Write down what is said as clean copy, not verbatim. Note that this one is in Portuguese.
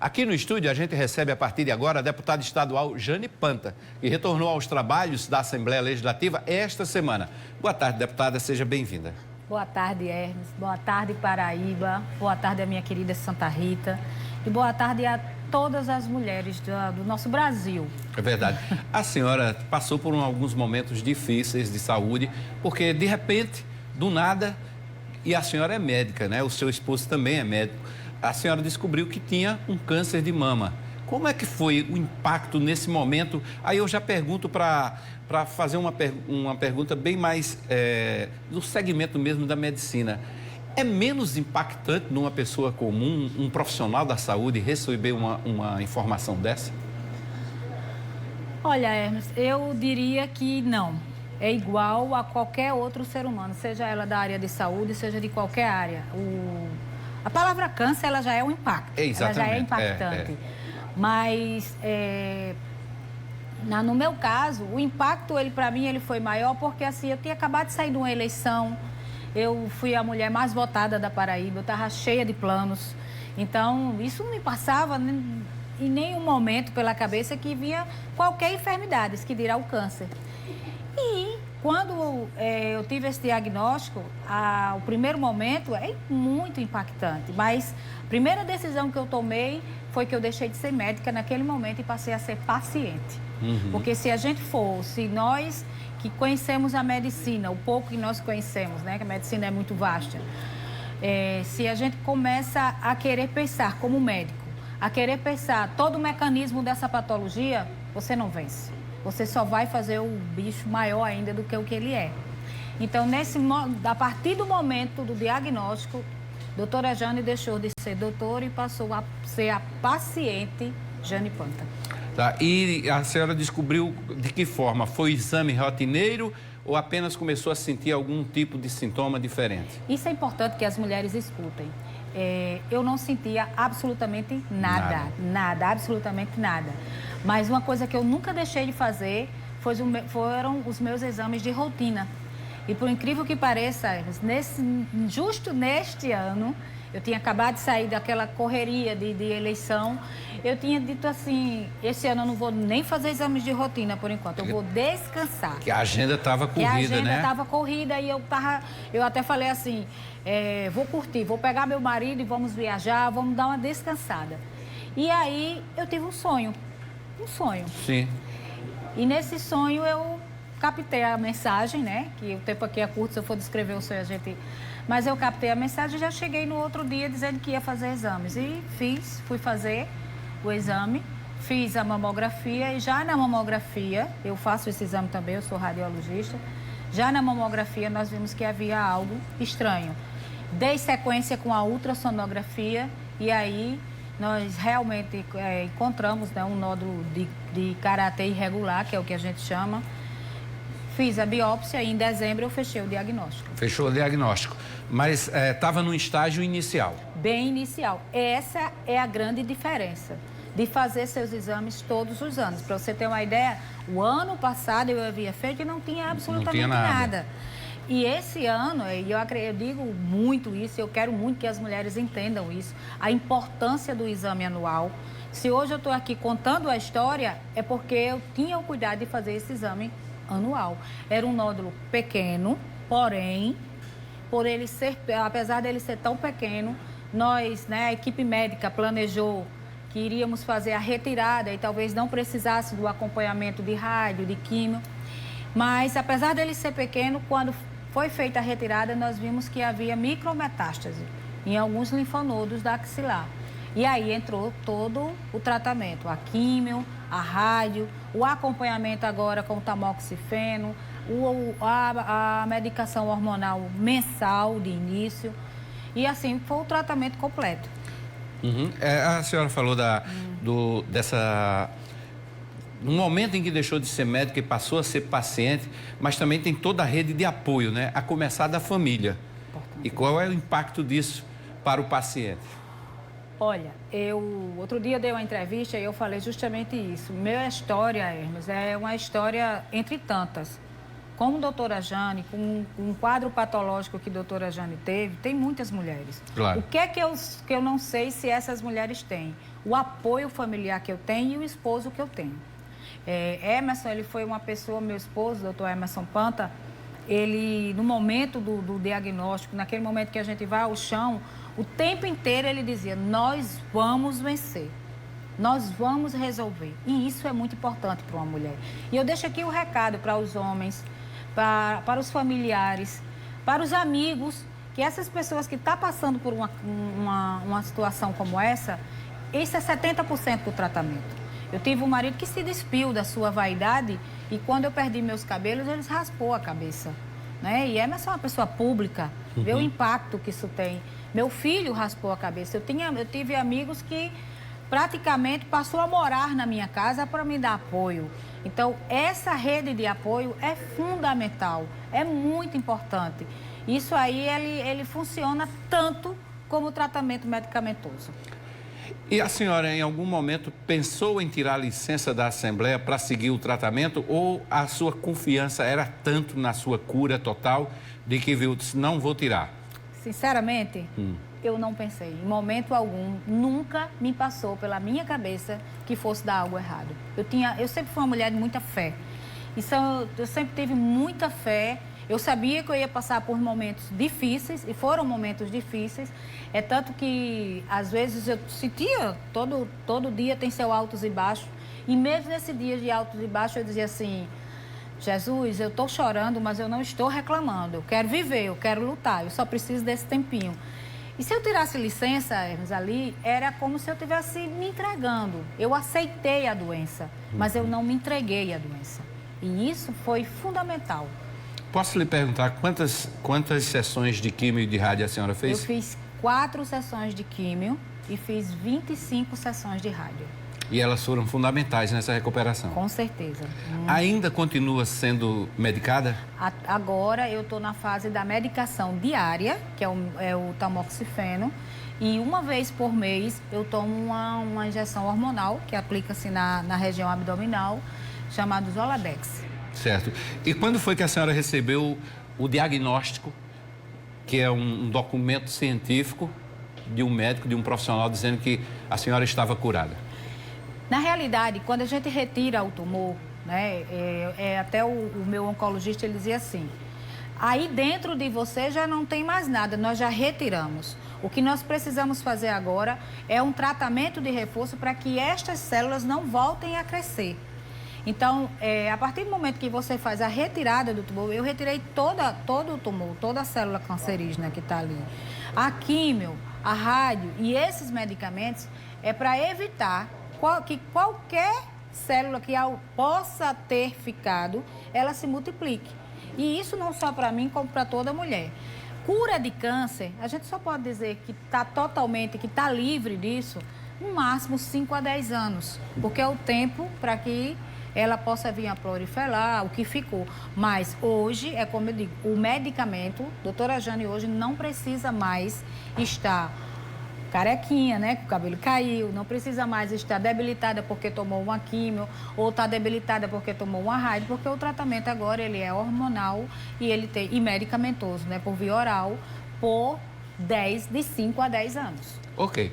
Aqui no estúdio, a gente recebe a partir de agora a deputada estadual Jane Panta, que retornou aos trabalhos da Assembleia Legislativa esta semana. Boa tarde, deputada, seja bem-vinda. Boa tarde, Hermes. Boa tarde, Paraíba. Boa tarde, a minha querida Santa Rita. E boa tarde a todas as mulheres do nosso Brasil. É verdade. A senhora passou por alguns momentos difíceis de saúde, porque, de repente, do nada, e a senhora é médica, né? O seu esposo também é médico. A senhora descobriu que tinha um câncer de mama. Como é que foi o impacto nesse momento? Aí eu já pergunto para fazer uma pergunta bem mais do segmento mesmo da medicina. É menos impactante numa pessoa comum, um profissional da saúde, receber uma informação dessa? Olha, Hermes, eu diria que não. É igual a qualquer outro ser humano, seja ela da área de saúde, seja de qualquer área. A palavra câncer, ela já é um impacto. Exatamente. Ela já é impactante. Mas, no meu caso, o impacto, para mim, ele foi maior porque, assim, eu tinha acabado de sair de uma eleição, eu fui a mulher mais votada da Paraíba, eu estava cheia de planos. Então, isso não me passava em nenhum momento pela cabeça que vinha qualquer enfermidade, que dirá o câncer. E quando eu tive esse diagnóstico, o primeiro momento é muito impactante, mas a primeira decisão que eu tomei foi que eu deixei de ser médica naquele momento e passei a ser paciente. Porque se nós que conhecemos a medicina, o pouco que nós conhecemos, né, que a medicina é muito vasta, se a gente começa a querer pensar como médico, a querer pensar todo o mecanismo dessa patologia, você não vence. Você só vai fazer o bicho maior ainda do que o que ele é. Então, a partir do momento do diagnóstico, doutora Jane deixou de ser doutora e passou a ser a paciente Jane Panta. Tá. E a senhora descobriu de que forma? Foi exame rotineiro ou apenas começou a sentir algum tipo de sintoma diferente? Isso é importante que as mulheres escutem. Eu não sentia absolutamente nada, absolutamente nada. Mas uma coisa que eu nunca deixei de fazer foram os meus exames de rotina. E por incrível que pareça, justo neste ano, eu tinha acabado de sair daquela correria de eleição, eu tinha dito assim, esse ano eu não vou nem fazer exames de rotina por enquanto, eu vou descansar. Que a agenda estava corrida, né? Que a agenda estava corrida e eu até falei assim, vou curtir, vou pegar meu marido e vamos viajar, vamos dar uma descansada. E aí eu tive um sonho. Sim. E nesse sonho eu captei a mensagem, né? Que o tempo aqui é curto, se eu for descrever o sonho, Mas eu captei a mensagem e já cheguei no outro dia dizendo que ia fazer exames. E fui fazer o exame, fiz a mamografia e já na mamografia, eu faço esse exame também, eu sou radiologista, já na mamografia nós vimos que havia algo estranho. Dei sequência com a ultrassonografia e aí nós realmente encontramos, né, um nódulo de caráter irregular, que é o que a gente chama. Fiz a biópsia e em dezembro eu fechei o diagnóstico. Fechou o diagnóstico, mas estava no estágio inicial. Bem inicial. Essa é a grande diferença de fazer seus exames todos os anos. Para você ter uma ideia, o ano passado eu havia feito e não tinha absolutamente nada. E esse ano, eu digo muito isso, eu quero muito que as mulheres entendam isso, a importância do exame anual. Se hoje eu estou aqui contando a história, é porque eu tinha o cuidado de fazer esse exame anual. Era um nódulo pequeno, porém, apesar dele ser tão pequeno, nós, né, a equipe médica planejou que iríamos fazer a retirada e talvez não precisasse do acompanhamento de rádio, de químio. Mas, apesar dele ser pequeno, quando foi feita a retirada, nós vimos que havia micrometástase em alguns linfonodos da axilar. E aí entrou todo o tratamento, a químio, a rádio, o acompanhamento agora com o tamoxifeno, a medicação hormonal mensal de início. E assim foi o tratamento completo. A senhora falou no momento em que deixou de ser médica e passou a ser paciente, mas também tem toda a rede de apoio, né? A começar da família. E qual é o impacto disso para o paciente? Olha, outro dia dei uma entrevista e eu falei justamente isso. Minha história, Hermes, é uma história entre tantas. como doutora Jane, com um quadro patológico que doutora Jane teve, tem muitas mulheres. Claro. O que é que eu não sei se essas mulheres têm? O apoio familiar que eu tenho e o esposo que eu tenho. Emerson, ele foi uma pessoa, meu esposo, doutor Emerson Panta, ele, no momento do diagnóstico, naquele momento que a gente vai ao chão, o tempo inteiro ele dizia, nós vamos vencer. Nós vamos resolver. E isso é muito importante para uma mulher. E eu deixo aqui o recado para os homens, para os familiares, para os amigos, que essas pessoas que estão passando por uma situação como essa, isso é 70% do tratamento. Eu tive um marido que se despiu da sua vaidade e quando eu perdi meus cabelos, ele raspou a cabeça. Né? E Emerson é uma pessoa pública, vê o impacto que isso tem. Meu filho raspou a cabeça. Eu tive amigos que praticamente passou a morar na minha casa para me dar apoio. Então, essa rede de apoio é fundamental, é muito importante. Isso aí, ele funciona tanto como o tratamento medicamentoso. E a senhora, em algum momento, pensou em tirar licença da Assembleia para seguir o tratamento ou a sua confiança era tanto na sua cura total de que viu, disse, não vou tirar? Sinceramente, eu não pensei. Em momento algum, nunca me passou pela minha cabeça que fosse dar algo errado. Eu sempre fui uma mulher de muita fé. Eu sempre tive muita fé. Eu sabia que eu ia passar por momentos difíceis, e foram momentos difíceis. É tanto que, às vezes, eu sentia, todo dia tem seus altos e baixos. E mesmo nesse dia de altos e baixos, eu dizia assim, Jesus, eu estou chorando, mas eu não estou reclamando. Eu quero viver, eu quero lutar, eu só preciso desse tempinho. E se eu tirasse licença, Hermes, ali, era como se eu estivesse me entregando. Eu aceitei a doença, mas eu não me entreguei à doença. E isso foi fundamental. Posso lhe perguntar quantas sessões de químio e de rádio a senhora fez? Eu fiz 4 sessões de químio e fiz 25 sessões de rádio. E elas foram fundamentais nessa recuperação? Com certeza. Ainda continua sendo medicada? Agora eu estou na fase da medicação diária, que é o tamoxifeno, e uma vez por mês eu tomo uma injeção hormonal, que aplica-se na região abdominal, chamada Zoladex. Certo. E quando foi que a senhora recebeu o diagnóstico, que é um documento científico de um médico, de um profissional, dizendo que a senhora estava curada? Na realidade, quando a gente retira o tumor, né, até o meu oncologista ele dizia assim, aí dentro de você já não tem mais nada, nós já retiramos. O que nós precisamos fazer agora é um tratamento de reforço para que estas células não voltem a crescer. Então, a partir do momento que você faz a retirada do tumor, eu retirei todo o tumor, toda a célula cancerígena que está ali. A químio, a rádio e esses medicamentos é para evitar que qualquer célula que possa ter ficado, ela se multiplique. E isso não só para mim, como para toda mulher. Cura de câncer, a gente só pode dizer que está livre disso, no máximo 5 a 10 anos, porque é o tempo para que ela possa vir a proliferar, o que ficou. Mas hoje, é como eu digo, o medicamento, doutora Jane hoje não precisa mais estar carequinha, né? Que o cabelo caiu, não precisa mais estar debilitada porque tomou uma químio ou está debilitada porque tomou uma rádio, porque o tratamento agora ele é hormonal e medicamentoso, né? Por via oral, de 5 a 10 anos. Ok.